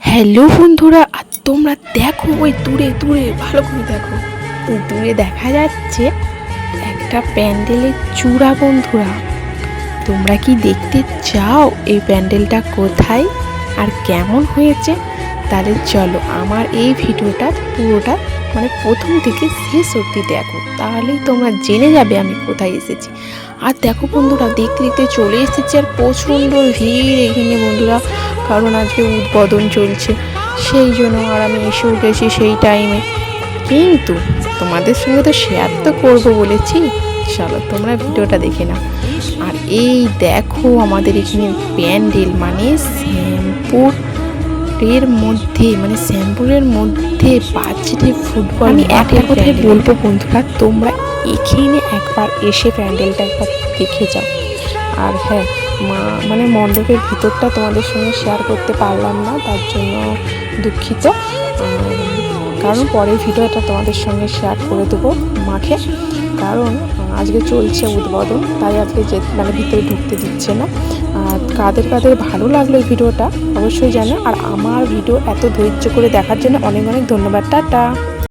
Hello বন্ধুরা, আর তোমরা দেখো ওই দূরে দূরে ভালো করে দেখো, ওই দূরে দেখা যাচ্ছে একটা প্যান্ডেলের চূড়া। বন্ধুরা, তোমরা কি দেখতে চাও এই প্যান্ডেলটা কোথায় আর কেমন হয়েছে? তাহলে চলো আমার এই ভিডিওটা পুরোটা মানে প্রথম থেকে শেষ অবধি দেখো, তাহলেই তোমরা জেনে যাবে আমি কোথায় এসেছি। আর দেখো বন্ধুরা, দেখতে দেখতে চলে এসেছি, আর প্রচণ্ড ভিড় এখানে বন্ধুরা, কারণ আজকে উদ্বোধন চলছে সেই জন্য। আর আমি এসেও গেছি সেই টাইমে, কিন্তু তোমাদের সঙ্গে তো শেয়ার তো করবো বলেছি। চলো তোমরা ভিডিওটা দেখে নাও। আর এই দেখো আমাদের এখানে প্যান্ডেল, মানে শ্যামপুরের মধ্যে, মানে শ্যামপুরের মধ্যে বাজছে ফুটবল। আমি একটা কথাই বলবো বন্ধুরা, তোমরা এখানে একবার এসে প্যান্ডেলটা একবার দেখে যাও। আর হ্যাঁ, মানে মণ্ডপের ভিতরটা তোমাদের সঙ্গে শেয়ার করতে পারলাম না, তার জন্য দুঃখিত। কারণ পরের ভিডিওটা তোমাদের সঙ্গে শেয়ার করে দেবো মাঠে, কারণ আজকে চলছে উদ্বোধন, তাই আজকে মানে ভিতরে ঢুকতে দিচ্ছে না। আর কাদের কাদের ভালো লাগলো এই ভিডিওটা অবশ্যই জানো। আর আমার ভিডিও এত ধৈর্য করে দেখার জন্য অনেক অনেক ধন্যবাদ। টাটা।